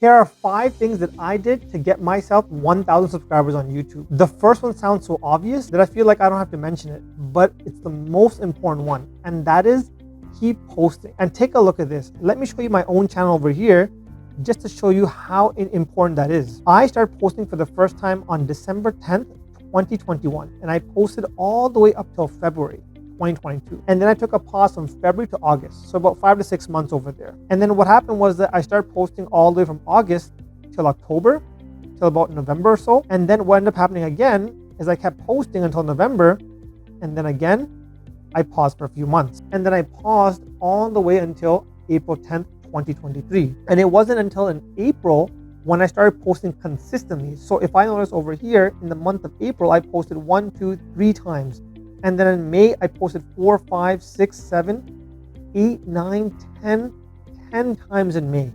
Here are 5 things that I did to get myself 1,000 subscribers on YouTube. The first one sounds so obvious that I feel like I don't have to mention it, but it's the most important one, and that is keep posting. And take a look at this. Let me show you my own channel over here just to show you how important that is. I started posting for the first time on December 10th, 2021, and I posted all the way up till February 2022. And then I took a pause from February to August. So about 5 to 6 months over there. And then what happened was that I started posting all the way from August till October, till about November or so. And then what ended up happening again is I kept posting until November. And then again, I paused for a few months. And then I paused all the way until April 10th, 2023. And it wasn't until in April when I started posting consistently. So if I notice over here, in the month of April, I posted 1, 2, 3 times. And then in May, I posted 4, 5, 6, 7, 8, 9, 10 times in May.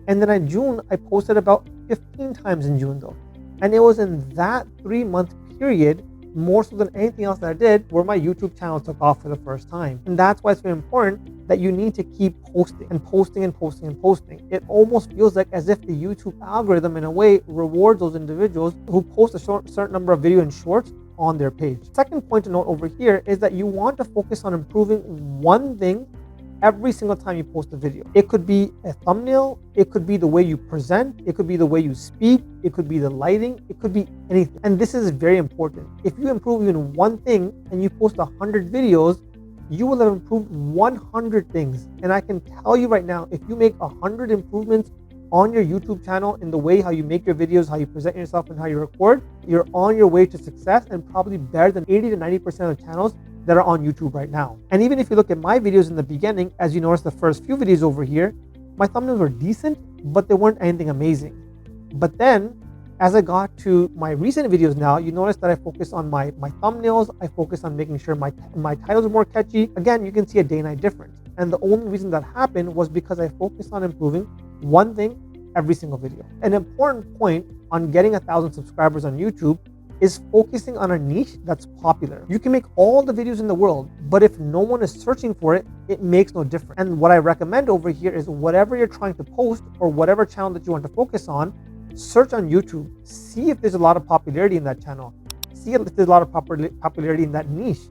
And then in June, I posted about 15 times in June though. And it was in that 3-month period, more so than anything else that I did, where my YouTube channel took off for the first time. And that's why it's very important that you need to keep posting and posting and posting and posting. It almost feels like as if the YouTube algorithm in a way rewards those individuals who post a certain number of video and shorts on their page. Second point to note over here is that you want to focus on improving one thing every single time you post a video. It could be a thumbnail, it could be the way you present, it could be the way you speak, it could be the lighting, it could be anything. And this is very important. If you improve even one thing and you post 100 videos, you will have improved 100 things. And I can tell you right now, if you make 100 improvements on your YouTube channel in the way how you make your videos, how you present yourself, and how you record, you're on your way to success and probably better than 80 to 90% of channels that are on YouTube right now. And even if you look at my videos in the beginning, as you notice the first few videos over here, my thumbnails were decent, but they weren't anything amazing. But then, as I got to my recent videos now, you notice that I focus on my thumbnails, I focus on making sure my titles are more catchy. Again, you can see a day and night difference. And the only reason that happened was because I focused on improving one thing every single video. An important point on getting 1,000 subscribers on YouTube is focusing on a niche that's popular. You can make all the videos in the world, but if no one is searching for it, it makes no difference. And what I recommend over here is whatever you're trying to post or whatever channel that you want to focus on, search on YouTube, see if there's a lot of popularity in that channel, see if there's a lot of popularity in that niche.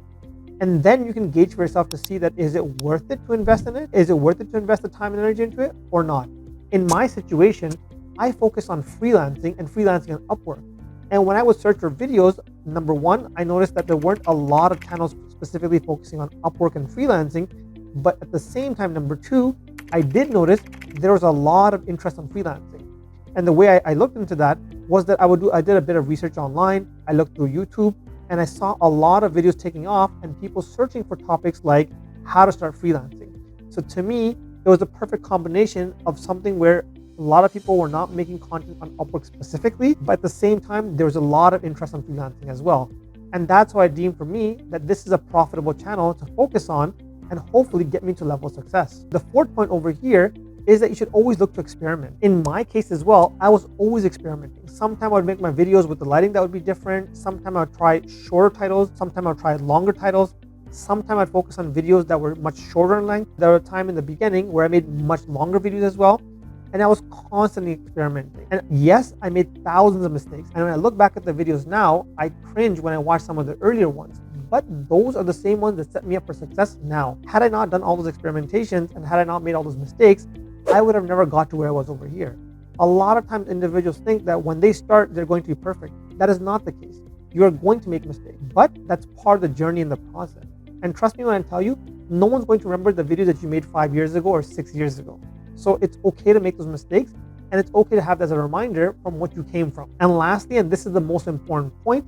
And then you can gauge for yourself to see that is it worth it to invest in it? Is it worth it to invest the time and energy into it or not? In my situation, I focus on freelancing on Upwork. And when I would search for videos, number one, I noticed that there weren't a lot of channels specifically focusing on Upwork and freelancing. But at the same time, number two, I did notice there was a lot of interest on freelancing. And the way I looked into that was that I did a bit of research online. I looked through YouTube and I saw a lot of videos taking off and people searching for topics like how to start freelancing. So to me, it was a perfect combination of something where a lot of people were not making content on Upwork specifically, but at the same time, there was a lot of interest on freelancing as well. And that's why I deemed for me that this is a profitable channel to focus on and hopefully get me to level of success. The fourth point over here is that you should always look to experiment. In my case as well, I was always experimenting. Sometimes I would make my videos with the lighting that would be different. Sometimes I would try shorter titles. Sometimes I would try longer titles. Sometimes I'd focus on videos that were much shorter in length. There was a time in the beginning where I made much longer videos as well. And I was constantly experimenting. And yes, I made thousands of mistakes. And when I look back at the videos now, I cringe when I watch some of the earlier ones. But those are the same ones that set me up for success now. Had I not done all those experimentations and had I not made all those mistakes, I would have never got to where I was over here. A lot of times individuals think that when they start, they're going to be perfect. That is not the case. You are going to make mistakes, but that's part of the journey and the process. And trust me when I tell you, no one's going to remember the videos that you made 5 years ago or 6 years ago. So it's okay to make those mistakes and it's okay to have that as a reminder from what you came from. And lastly, and this is the most important point,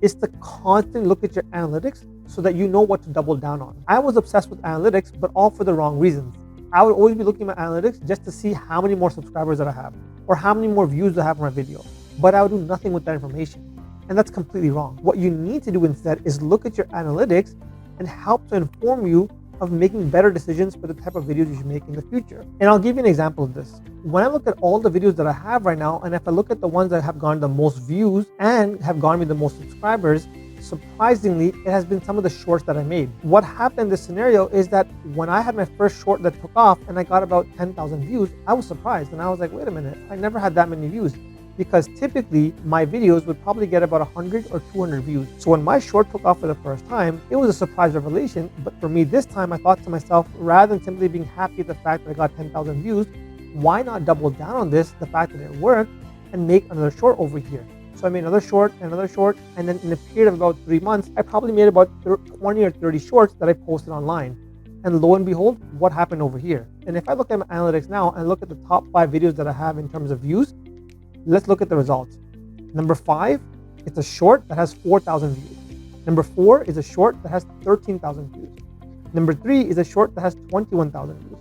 is to constantly look at your analytics so that you know what to double down on. I was obsessed with analytics, but all for the wrong reasons. I would always be looking at my analytics just to see how many more subscribers that I have or how many more views I have on my video. But I would do nothing with that information. And that's completely wrong. What you need to do instead is look at your analytics and help to inform you of making better decisions for the type of videos you should make in the future. And I'll give you an example of this. When I look at all the videos that I have right now, and if I look at the ones that have gotten the most views and have gotten me the most subscribers, surprisingly, it has been some of the shorts that I made. What happened in this scenario is that when I had my first short that took off and I got about 10,000 views, I was surprised and I was like, wait a minute, I never had that many views. Because typically my videos would probably get about 100 or 200 views. So when my short took off for the first time, it was a surprise revelation. But for me this time, I thought to myself, rather than simply being happy at the fact that I got 10,000 views, why not double down on this, the fact that it worked, and make another short over here? So I made another short, and then in a period of about 3 months, I probably made about 20 or 30 shorts that I posted online. And lo and behold, what happened over here? And if I look at my analytics now and look at the top 5 videos that I have in terms of views, let's look at the results. Number 5, it's a short that has 4,000 views. Number 4 is a short that has 13,000 views. Number 3 is a short that has 21,000 views.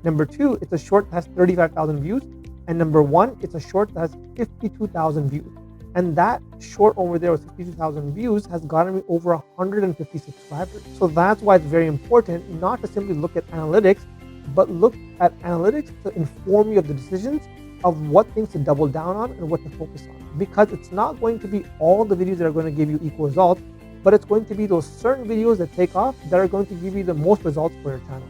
Number 2, it's a short that has 35,000 views. And number 1, it's a short that has 52,000 views. And that short over there with 52,000 views has gotten me over 150 subscribers. So that's why it's very important not to simply look at analytics, but look at analytics to inform you of the decisions of what things to double down on and what to focus on. Because it's not going to be all the videos that are going to give you equal results, but it's going to be those certain videos that take off that are going to give you the most results for your channel.